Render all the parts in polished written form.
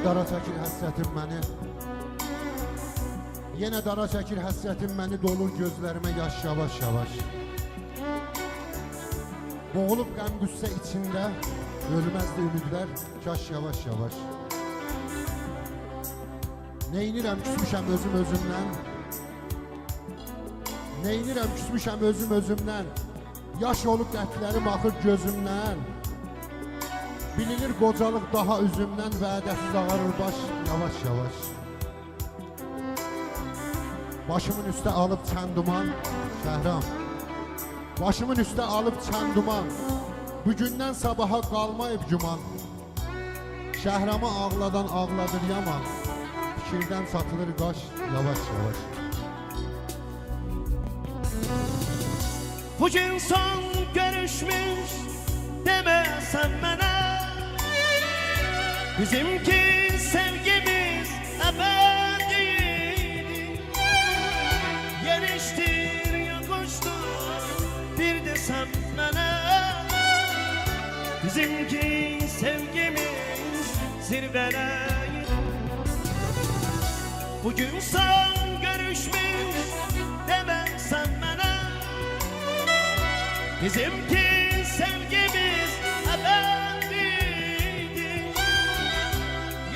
dara çəkir həsrətim məni. Yenə dara çəkir həsrətim məni, dolur gözlərimə yaş yavaş-yavaş. Boğulub qəm-qüssə içində, ölməzdi ümidlər, kaş yavaş-yavaş. Neynirəm küsmüşəm özümdən, neynirəm küsmüşəm özümdən, yaş olub qətlərim axır gözümdən. Bilinir qocalıq daha üzümdən, vədəsiz ağarır baş yavaş-yavaş. Başımın üstə alıb çən duman, Şəhram. Başımın üstə alıb çən duman, bugündən sabaha qalmayıb güman. Şəhramı ağladan ağladır yaman, fikirdən satılır qaş yavaş-yavaş. Bugün son görüşmüş demesen mənə, bizimki sevgimiz ebediydi. Yeriştir yokuştur bir desem mənə, bizimki sevgimiz zirvedeydi. Bugün son görüşmüş demesen mənə, bizimki sevgimiz ebediydi.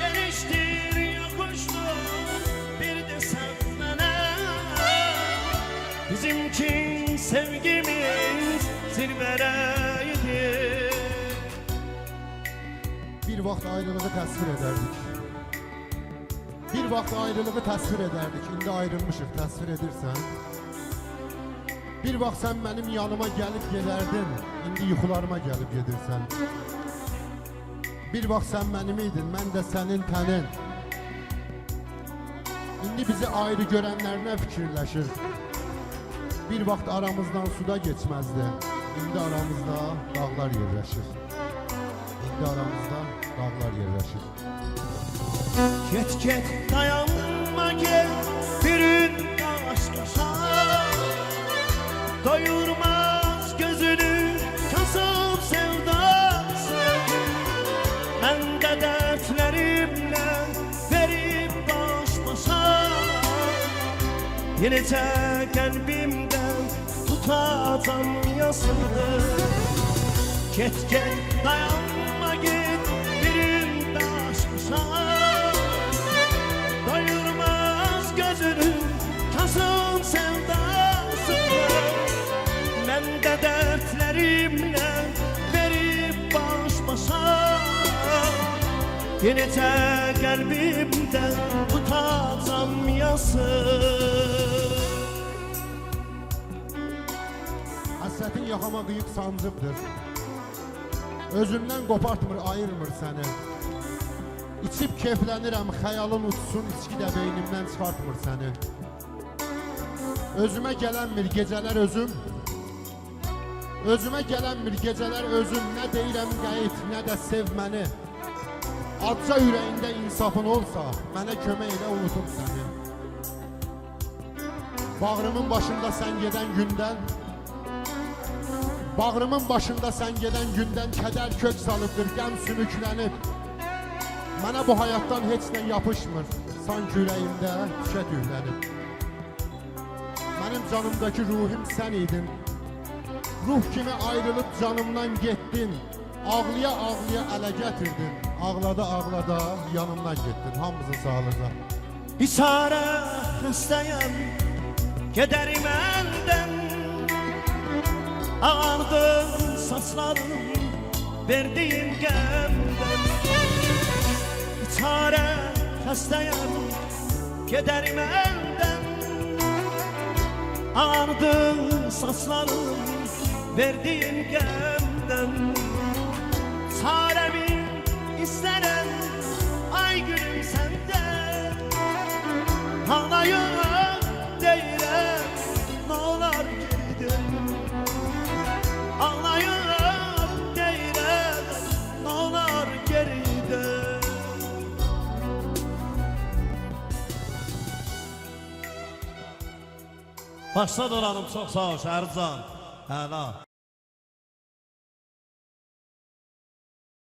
Yeriştir yokuştur bir desem mənə, bizimki sevgimiz zirvedeydi. Bir vaxt ayrılığı təsvir edərdik. Bir vaxt ayrılığı təsvir edərdik. İndi ayrılmışıq, təsvir edirsən. Bir vaxt sən mənim yanıma gəlib gedərdin, indi yuxularıma gəlib gedirsən. Bir vaxt sən mənim idin, mən də sənin tənin. İndi bizi ayrı görənlər nə fikirləşir? Bir vaxt aramızdan suda geçməzdi, indi aramızda dağlar yerləşir. İndi aramızda dağlar yerləşir. Get dayanma gel, bir gün aşka doyurmaz gözünü kasıp sevdası. Ben de dertlerimle verip baş başa, yenece kalbimden tutacağım yasını. Get dayanma git, birim baş başa doyurmaz gözünü kasıp sevdası. Ben de dertlerimle verip baş başa, yenece kalbimden tutacağım yası. Həsrətin yaxama qıyıq sancıbdır. Özümdən qopartmır, ayırmır səni. İçib keyflənirəm, xəyalın uçsun, içki də beynimdən çıxartmır səni. Özümə gələnmir gecələr özüm, özümə gələnmir gecələr özüm. Nə deyirəm qayıt, nə də sev məni. Adca ürəyində insafın olsa, mənə kömək elə unutum səni. Bağrımın başında sən gedən gündən, bağrımın başında sən gedən gündən kədər kök salıbdır, qəm sümüklənib. Mənə bu həyatdan heç nə yapışmır, sanki ürəyimdə tükə düylənib. Mənim canımdakı ruhim sən idin, ruh kimi ayrılıb canımdan getdin. Ağlaya ağlaya ələ gətirdin, ağlada ağlada yanımdan getdin. Hamımızın sağlığı. Hisara hastayam, kederim elden, ağardı saçlarım verdiğim gemden. Hisara hastayam, kederim elden, ağardı saçlarım verdiğim gemden. Çaremi isterim ay gülüm sende, ağlayıp değilim ne olar gidim. Ağlayıp değilim ne olar geride. Başta dolanım, çok sağ ol Şəhərcan. Həla.